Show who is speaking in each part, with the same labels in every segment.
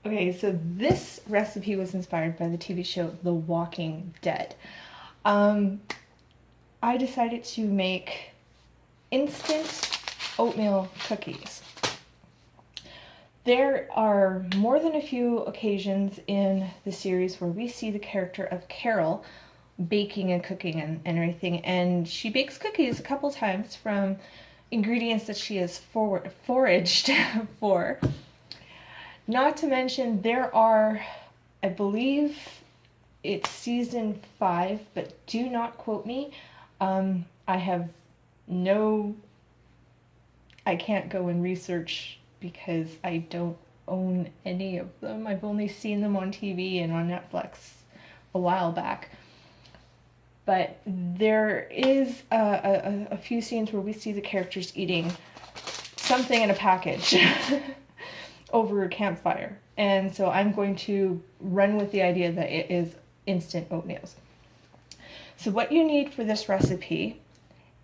Speaker 1: Okay, so this recipe was inspired by the TV show The Walking Dead. I decided to make instant oatmeal cookies. There are more than a few occasions in the series where we see the character of Carol baking and cooking and everything, and she bakes cookies a couple times from ingredients that she has foraged for. Not to mention, there are, I believe it's season 5, but do not quote me. I have no, I can't go and research because I don't own any of them. I've only seen them on TV and on Netflix a while back. But there is a few scenes where we see the characters eating something in a package over a campfire. And so I'm going to run with the idea that it is instant oatmeals. So what you need for this recipe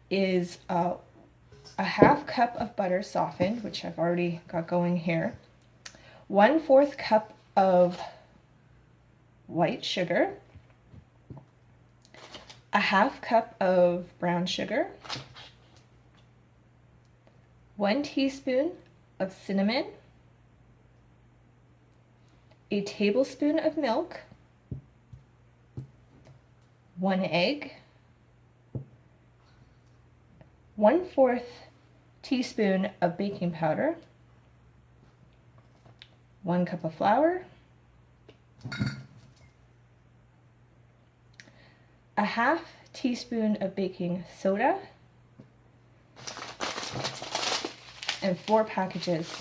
Speaker 1: is a half cup of butter softened, which I've already got going here, 1/4 cup of white sugar, a half cup of brown sugar, 1 teaspoon of cinnamon, a tablespoon of milk, 1 egg, 1/4 teaspoon of baking powder, 1 cup of flour, a half teaspoon of baking soda, and 4 packages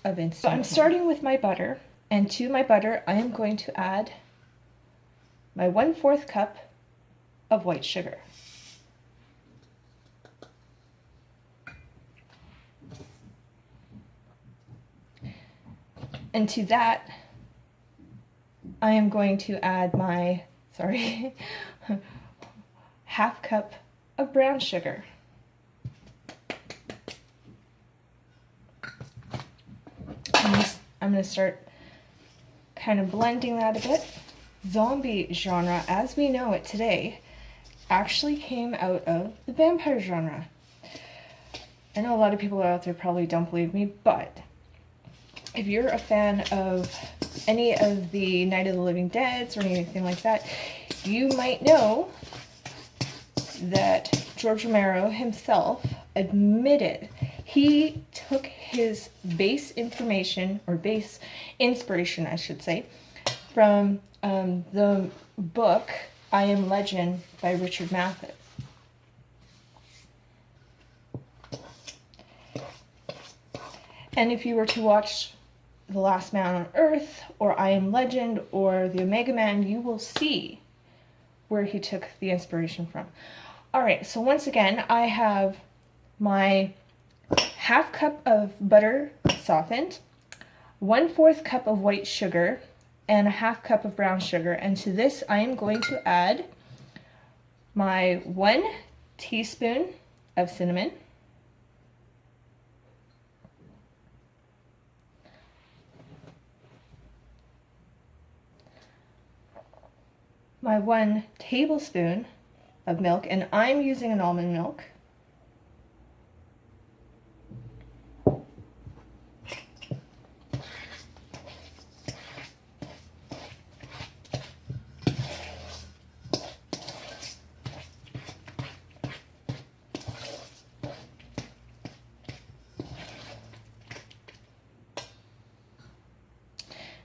Speaker 1: of instant. So I'm starting with my butter, and to my butter I am going to add my 1/4 cup of white sugar. And to that, I am going to add my, half cup of brown sugar. I'm going to start kind of blending that a bit. Zombie genre, as we know it today, actually came out of the vampire genre. I know a lot of people out there probably don't believe me, but if you're a fan of any of the Night of the Living Deads or anything like that, you might know that George Romero himself admitted he took his base information, or base inspiration, I should say, from the book I Am Legend by Richard Matheson. And if you were to watch The Last Man on Earth, or I Am Legend, or The Omega Man, you will see where he took the inspiration from. Alright, so once again, I have my half cup of butter softened, 1/4 cup of white sugar, and a half cup of brown sugar. And to this, I am going to add my 1 teaspoon of cinnamon, my 1 tablespoon of milk, and I'm using an almond milk,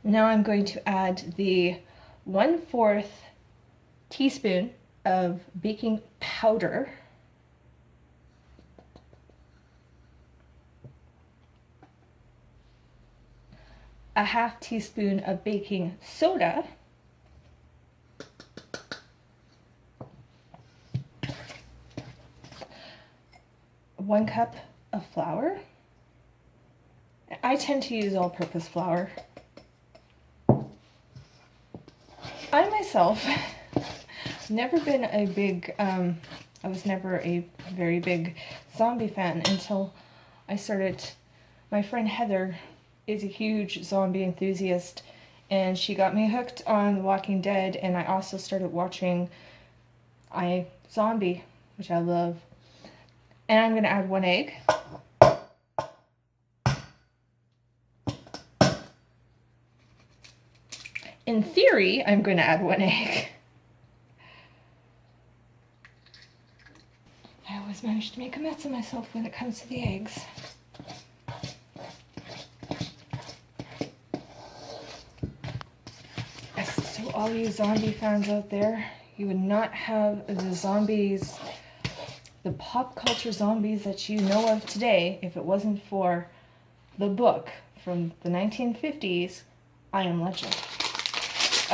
Speaker 1: now I'm going to add the 1/4 teaspoon of baking powder, a half teaspoon of baking soda, one cup of flour. I tend to use all-purpose flour. I myself never been a big, I was never a very big zombie fan until I started my friend Heather is a huge zombie enthusiast, and she got me hooked on The Walking Dead, and I also started watching iZombie, which I love. And I'm going to add 1 egg. In theory, I'm going to add 1 egg. I always manage to make a mess of myself when it comes to the eggs. Yes, so all you zombie fans out there, you would not have the zombies, the pop culture zombies that you know of today, if it wasn't for the book from the 1950s, I Am Legend.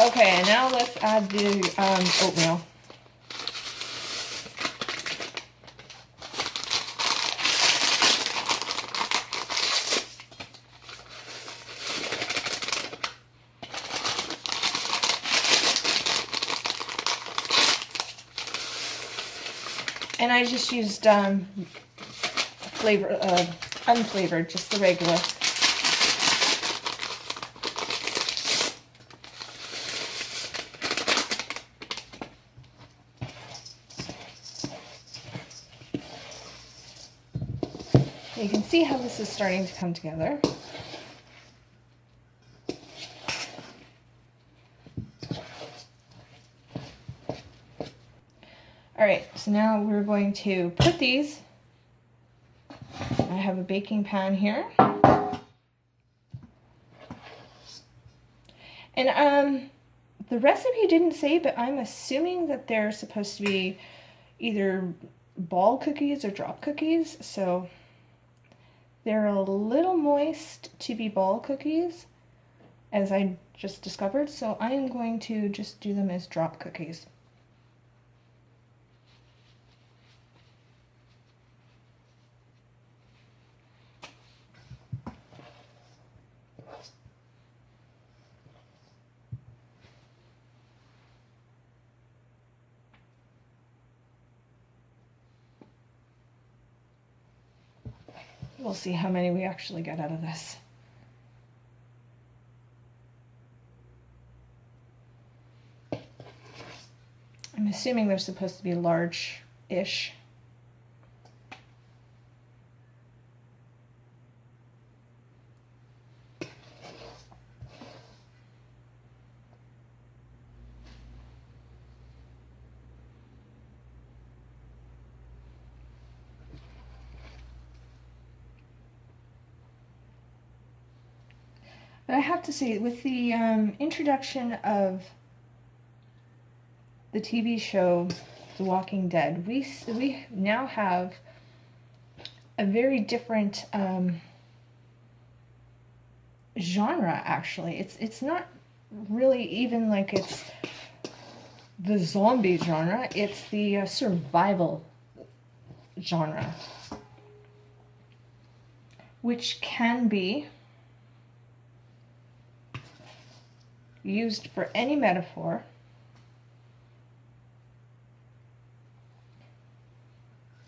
Speaker 1: Okay, and now let's add the oatmeal. And I just used unflavored, just the regular. You can see how this is starting to come together. Alright, so now we're going to put these. I have a baking pan here. And the recipe didn't say, but I'm assuming that they're supposed to be either ball cookies or drop cookies, so they're a little moist to be ball cookies, as I just discovered, so I am going to just do them as drop cookies. We'll see how many we actually get out of this. I'm assuming they're supposed to be large-ish. But I have to say, with the introduction of the TV show The Walking Dead, we now have a very different genre, actually. It's not really even like it's the zombie genre, it's the survival genre, which can be used for any metaphor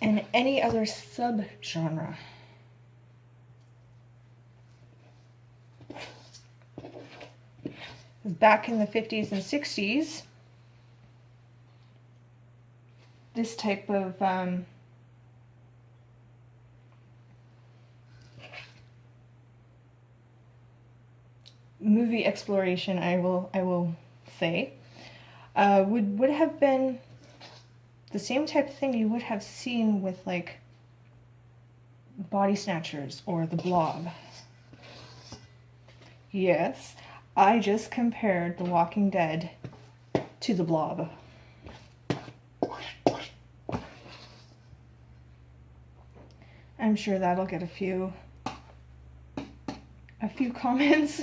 Speaker 1: and any other subgenre. Back in the 50s and 60s, this type of movie exploration, I will say, would have been the same type of thing you would have seen with like Body Snatchers or The Blob. Yes, I just compared The Walking Dead to The Blob. I'm sure that'll get a few comments.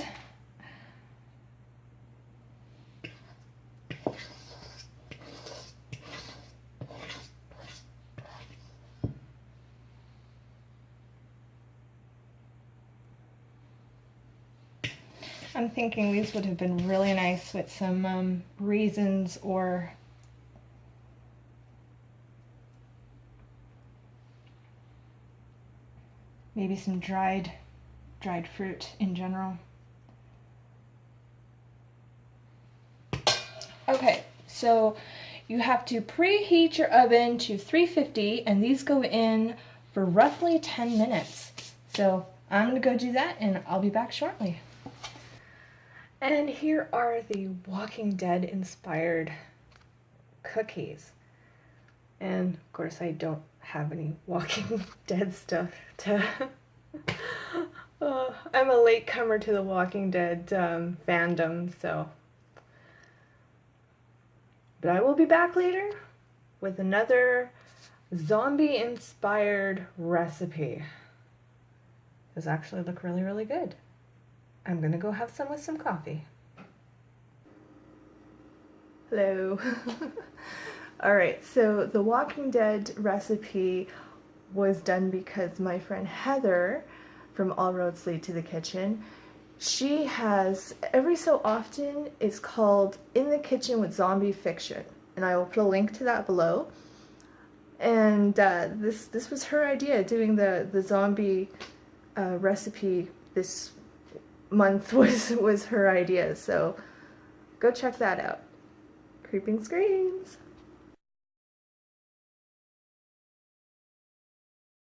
Speaker 1: I'm thinking these would have been really nice with some raisins or maybe some dried dried fruit in general. Okay, so you have to preheat your oven to 350, and these go in for roughly 10 minutes. So I'm gonna go do that, and I'll be back shortly. And here are the Walking Dead inspired cookies. And of course I don't have any Walking Dead stuff to... I'm a latecomer to the Walking Dead fandom, so... But I will be back later with another zombie-inspired recipe. Those actually look really, really good. I'm gonna go have some with some coffee. Hello. Alright, so the Walking Dead recipe was done because my friend Heather from All Roads Lead to the Kitchen, she has, every so often, it's called In the Kitchen with Zombie Fiction, and I will put a link to that below. And this was her idea, doing the zombie recipe this month was her idea, so go check that out. Creeping Screams!